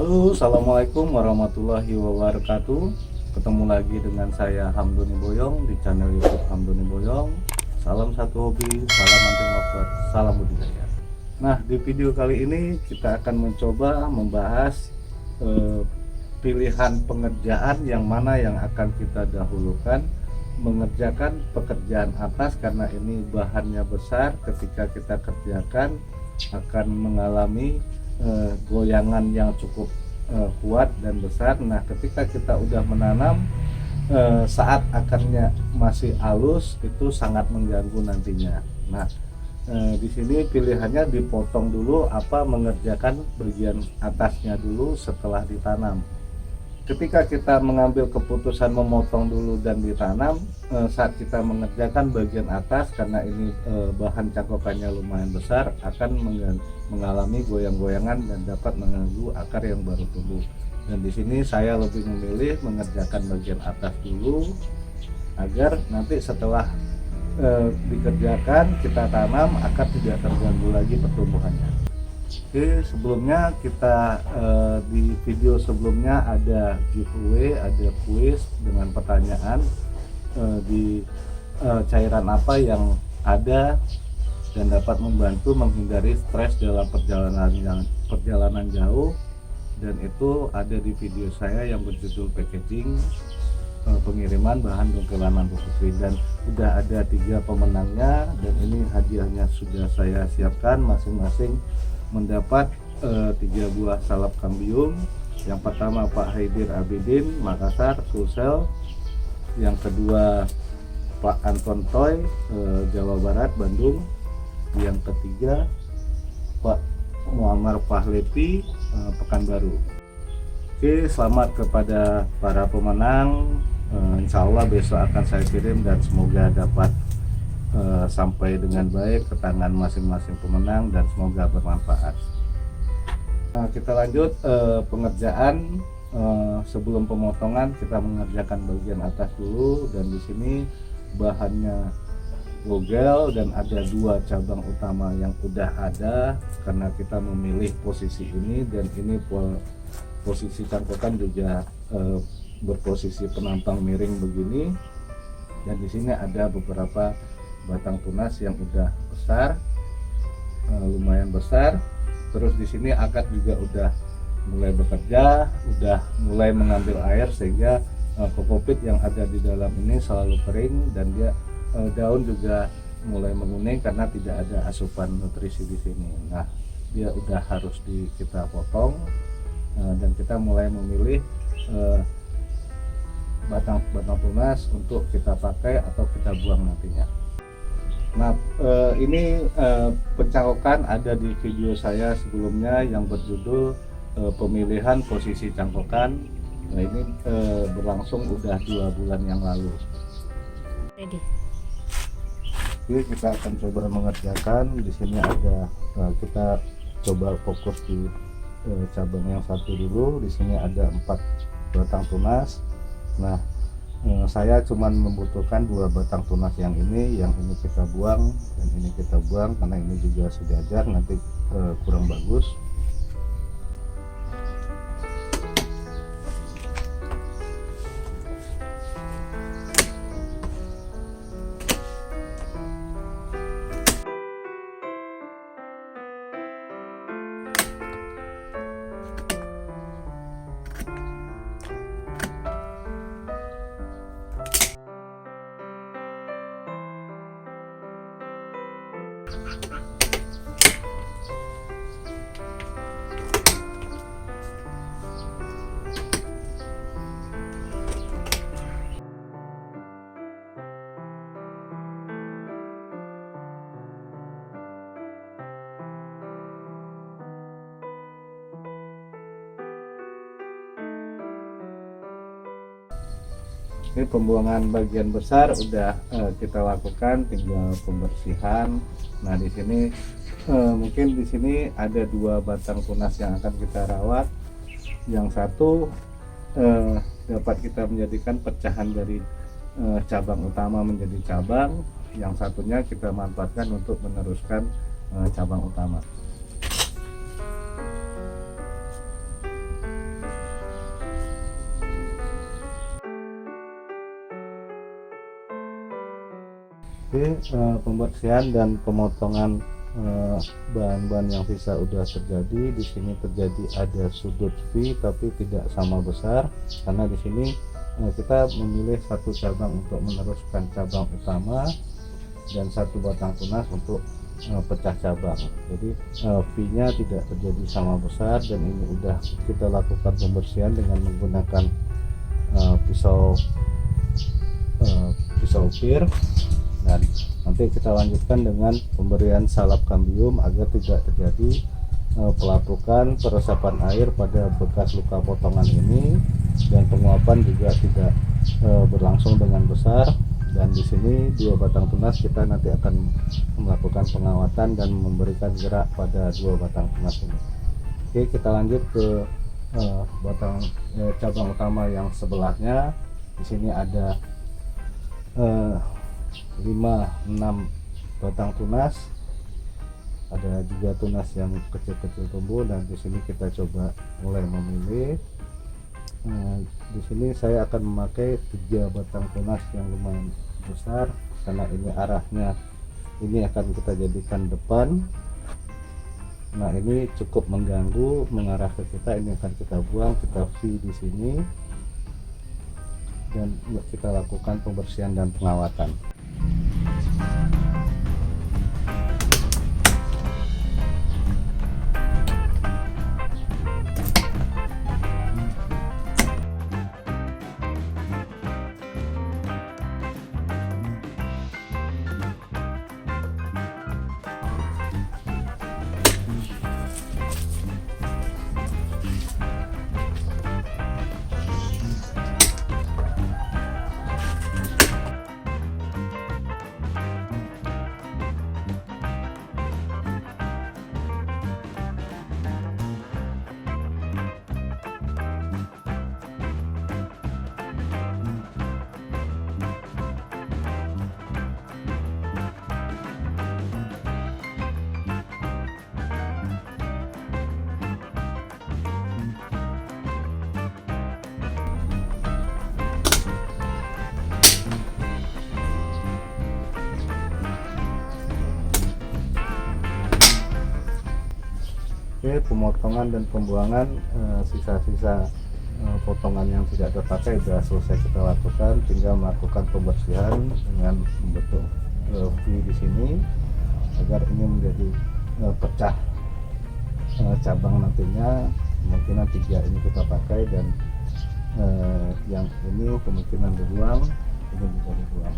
Halo, assalamualaikum warahmatullahi wabarakatuh. Ketemu lagi dengan saya Hamdoni Boyong di channel YouTube Hamdoni Boyong. Salam satu hobi, salam anti lover, salam budidaya. Nah, di video kali ini kita akan mencoba membahas pilihan pengerjaan yang mana yang akan kita dahulukan. Mengerjakan pekerjaan atas karena ini bahannya besar, ketika kita kerjakan akan mengalami goyangan yang cukup kuat dan besar. Nah, ketika kita udah menanam saat akarnya masih halus itu sangat mengganggu nantinya. Nah, di sini pilihannya dipotong dulu apa mengerjakan bagian atasnya dulu setelah ditanam. Ketika kita mengambil keputusan memotong dulu dan ditanam, saat kita mengerjakan bagian atas karena ini bahan cangkokannya lumayan besar akan mengalami goyang-goyangan dan dapat mengganggu akar yang baru tumbuh. Dan di sini saya lebih memilih mengerjakan bagian atas dulu agar nanti setelah dikerjakan kita tanam akar tidak terganggu lagi pertumbuhannya. Oke, sebelumnya kita di video sebelumnya ada giveaway, ada kuis dengan pertanyaan di cairan apa yang ada dan dapat membantu menghindari stres dalam perjalanan jauh, dan itu ada di video saya yang berjudul packaging pengiriman bahan dongkelanan Bu Putri, dan udah ada 3 pemenangnya dan ini hadiahnya sudah saya siapkan. Masing-masing mendapat 3 buah salap kambium. Yang pertama Pak Haidir Abidin, Makassar, Sulsel. Yang kedua Pak Anton Toy, Jawa Barat, Bandung. Yang ketiga Pak Muammar Pahlepi, Pekanbaru. Oke, selamat kepada para pemenang. Insya Allah besok akan saya kirim dan semoga dapat sampai dengan baik ke tangan masing-masing pemenang dan semoga bermanfaat. Nah, kita lanjut pengerjaan. Sebelum pemotongan kita mengerjakan bagian atas dulu, dan di sini bahannya bogel dan ada 2 cabang utama yang udah ada karena kita memilih posisi ini, dan ini posisi cangkokan juga berposisi penampang miring begini, dan di sini ada beberapa batang tunas yang udah besar, lumayan besar. Terus di sini akar juga udah mulai bekerja, udah mulai mengambil air sehingga kokopit yang ada di dalam ini selalu kering, dan dia daun juga mulai menguning karena tidak ada asupan nutrisi di sini. Nah, dia udah harus kita potong, dan kita mulai memilih batang tunas untuk kita pakai atau kita buang nantinya. Nah, ini pencangkokan ada di video saya sebelumnya yang berjudul pemilihan posisi cangkokan. Nah, ini berlangsung udah 2 bulan yang lalu. Ready. Oke, kita akan coba mengerjakan. Di sini ada kita coba fokus di cabang yang satu dulu. Di sini ada 4 batang tunas. Nah, saya cuman membutuhkan 2 batang tunas yang ini kita buang dan ini kita buang karena ini juga sejajar, nanti kurang bagus. Ini pembuangan bagian besar udah kita lakukan, tinggal pembersihan. Nah, di sini mungkin di sini ada 2 batang tunas yang akan kita rawat. Yang satu dapat kita menjadikan pecahan dari cabang utama menjadi cabang, yang satunya kita manfaatkan untuk meneruskan cabang utama. Oke, pembersihan dan pemotongan bahan-bahan yang sisa udah terjadi. Di sini terjadi ada sudut V tapi tidak sama besar, karena di sini kita memilih satu cabang untuk meneruskan cabang utama dan satu batang tunas untuk pecah cabang. Jadi V-nya tidak terjadi sama besar, dan ini udah kita lakukan pembersihan dengan menggunakan pisau ukir. Dan nanti kita lanjutkan dengan pemberian salap kambium agar tidak terjadi pelapukan peresapan air pada bekas luka potongan ini, dan penguapan juga tidak berlangsung dengan besar. Dan di sini 2 batang tunas kita nanti akan melakukan pengawatan dan memberikan gerak pada 2 batang tunas ini. Oke, kita lanjut ke cabang utama yang sebelahnya. Di sini ada 5-6 batang tunas, ada juga tunas yang kecil-kecil tumbuh, dan di sini kita coba mulai memilih. Di sini saya akan memakai 3 batang tunas yang lumayan besar, karena ini arahnya ini akan kita jadikan depan. Nah, ini cukup mengganggu mengarah ke kita, ini akan kita buang, kita V di sini, dan kita lakukan pembersihan dan pengawatan. Oke, pemotongan dan pembuangan sisa-sisa potongan yang tidak terpakai sudah selesai kita lakukan. Tinggal melakukan pembersihan dengan membentuk V di sini agar ini menjadi pecah cabang nantinya. Kemungkinan 3 ini kita pakai, dan yang ini kemungkinan dibuang, ini juga dibuang.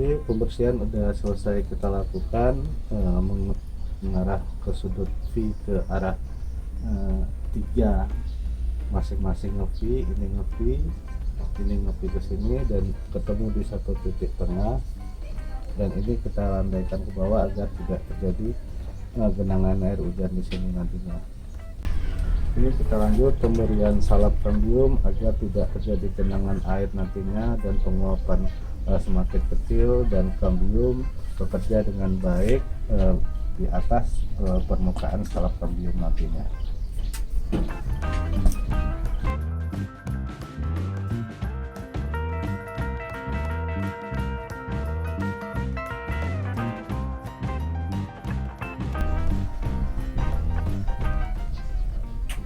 Oke, pembersihan udah selesai kita lakukan, mengarah ke sudut V ke arah 3 masing-masing nge-V, ini nge-V, ini nge-V ke sini dan ketemu di satu titik tengah, dan ini kita landaikan ke bawah agar tidak terjadi genangan air hujan di sini nantinya. Ini kita lanjut pemberian salap kambium agar tidak terjadi genangan air nantinya dan penguapan semakin kecil, dan kambium bekerja dengan baik di atas permukaan salap kambium nantinya.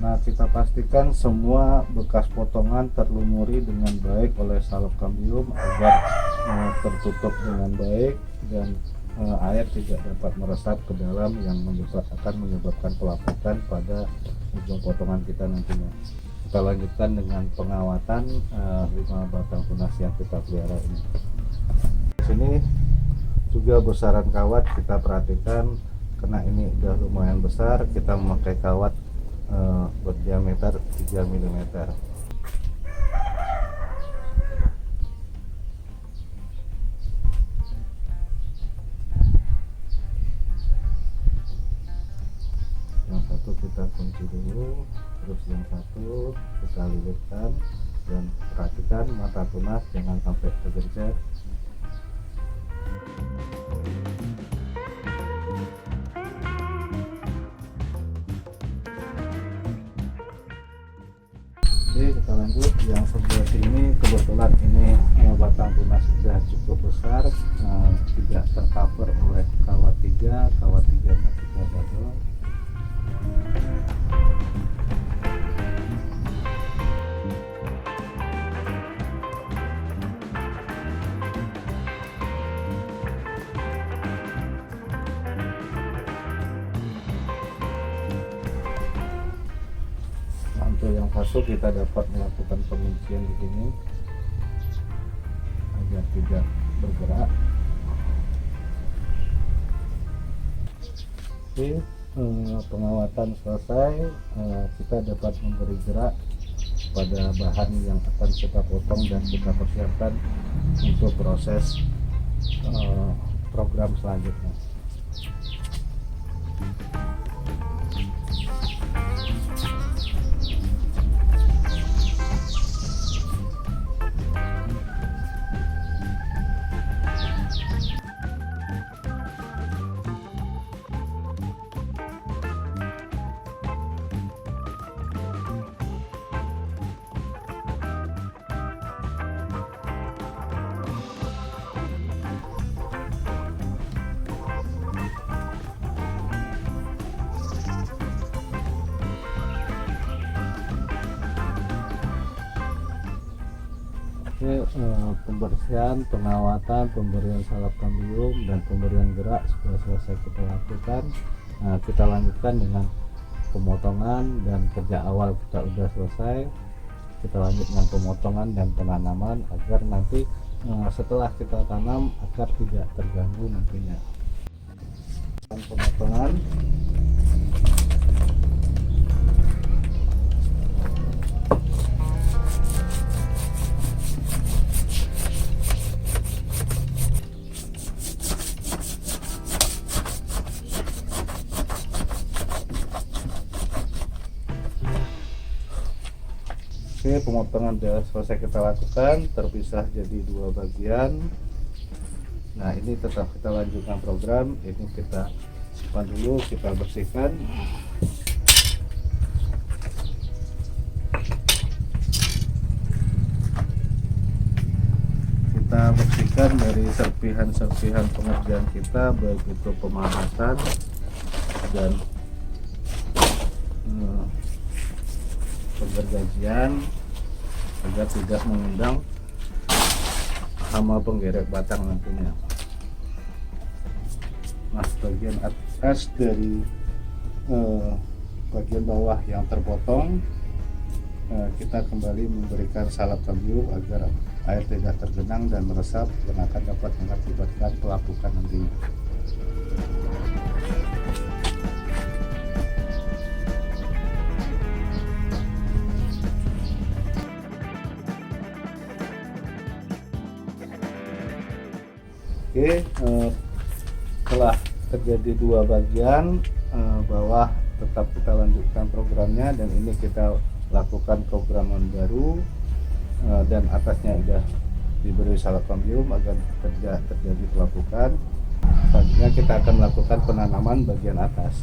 Nah, kita pastikan semua bekas potongan terlumuri dengan baik oleh salep kambium agar tertutup dengan baik dan air tidak dapat meresap ke dalam yang akan menyebabkan pelapukan pada ujung potongan kita nantinya. Kita lanjutkan dengan pengawatan 5 batang tunas yang kita pelihara ini. Di sini juga besaran kawat kita perhatikan, karena ini udah lumayan besar, kita memakai kawat berdiameter 3 mm. Yang satu kita kunci dulu, terus yang satu kita lilitkan, dan perhatikan mata tunas jangan sampai tergencet. Oke, kita lanjut. Yang sebelah sini kebetulan ini batang tunas sudah cukup besar, tidak tercover oleh kawat 3. Kawat 3-nya kita double. Untuk yang satu kita dapat melakukan penguncian di sini agar tidak bergerak. Oke, pengawatan selesai. Kita dapat memberi gerak pada bahan yang akan kita potong dan kita persiapkan untuk proses program selanjutnya. Pembersihan, pengawatan, pemberian salep kambium, dan pemberian gerak sudah selesai kita lakukan. Kita lanjutkan dengan pemotongan, dan kerja awal kita sudah selesai. Kita lanjut dengan pemotongan dan penanaman agar nanti setelah kita tanam agar tidak terganggu nantinya. Pemotongan. Oke, pemotongan sudah selesai kita lakukan, terpisah jadi 2 bagian. Nah, ini tetap kita lanjutkan program. Ini kita simpan dulu, kita bersihkan. Kita bersihkan dari serpihan-serpihan pengerjaan kita, baik itu pemanasan dan penggergajian, agar tidak mengundang hama penggerek batang nantinya. Nah, bagian atas dari bagian bawah yang terpotong, kita kembali memberikan salep kambium agar air tidak tergenang dan meresap, dan akan dapat mengakibatkan pelapukan nantinya. Oke, setelah terjadi 2 bagian, bawah tetap kita lanjutkan programnya, dan ini kita lakukan programan baru, dan atasnya sudah diberi salep kambium agar terjadi pelapukan. Selanjutnya kita akan melakukan penanaman bagian atas.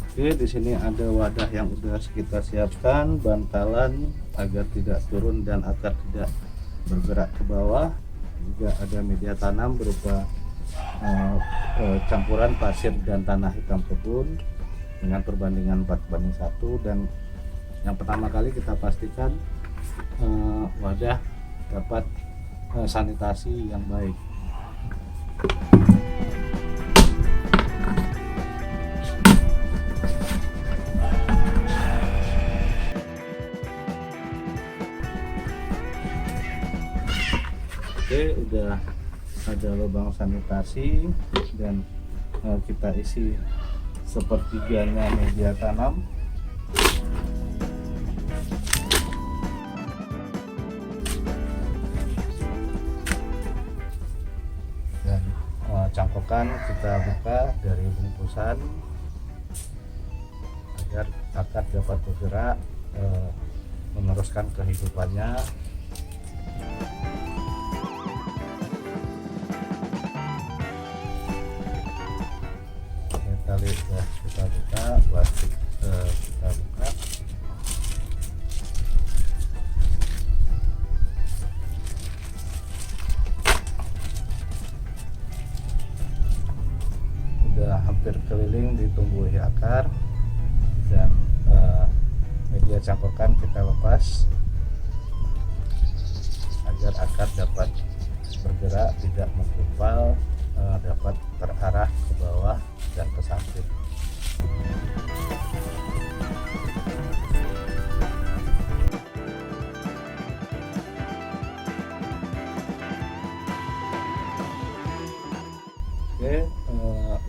Oke, di sini ada wadah yang sudah kita siapkan, bantalan agar tidak turun dan akar tidak bergerak ke bawah. Juga ada media tanam berupa campuran pasir dan tanah hitam kebun. dengan perbandingan 4:1, dan yang pertama kali kita pastikan wadah dapat sanitasi yang baik. Oke, udah ada lubang sanitasi dan kita isi sepertiganya media tanam. Dan cangkokan kita buka dari bungkusan agar akar dapat bergerak meneruskan kehidupannya. Tali sudah kita buka, plastik kita buka. Udah hampir keliling ditumbuhi akar, dan media cangkokan kita lepas agar akar dapat bergerak, tidak menggumpal, dapat terarah ke bawah dan ke samping. Oke,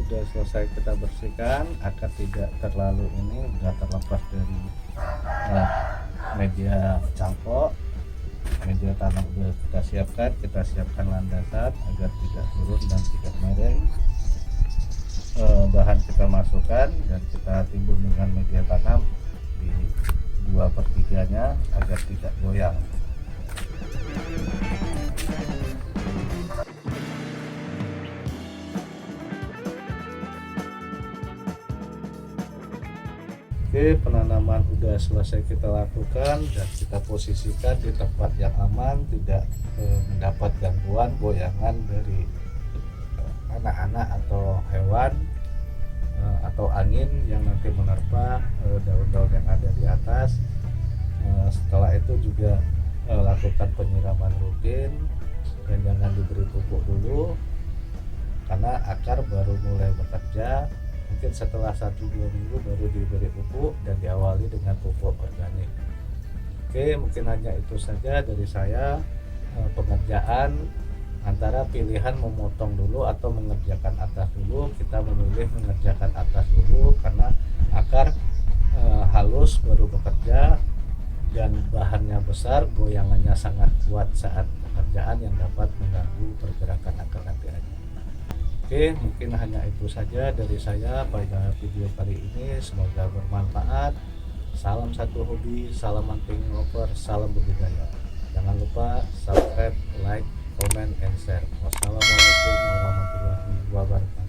udah selesai kita bersihkan, akar tidak terlalu ini, udah terlepas dari media cangkok. Media tanam udah kita siapkan landasan agar tidak turun dan tidak miring. Bahan kita masukkan dan kita timbun dengan media tanam di 2/3 agar tidak goyang. Oke, penanaman udah selesai kita lakukan dan kita posisikan di tempat yang aman, tidak mendapat gangguan goyangan dari anak-anak atau hewan atau angin yang nanti menerpa daun-daun yang ada di atas. Setelah itu juga lakukan penyiraman rutin dan jangan diberi pupuk dulu karena akar baru mulai bekerja. Mungkin setelah 1-2 minggu baru diberi pupuk dan diawali dengan pupuk organik. Oke, mungkin hanya itu saja dari saya. Pengerjaan antara pilihan memotong dulu atau mengerjakan atas dulu, kita memilih mengerjakan atas dulu karena akar halus baru bekerja dan bahannya besar, goyangannya sangat kuat saat pekerjaan yang dapat mengganggu pergerakan akar nanti aja. Oke, mungkin hanya itu saja dari saya pada video kali ini. Semoga bermanfaat. Salam satu hobi, salam hunting lover, salam budidaya. Jangan lupa subscribe, like, comment, and share. Wassalamualaikum warahmatullahi wabarakatuh.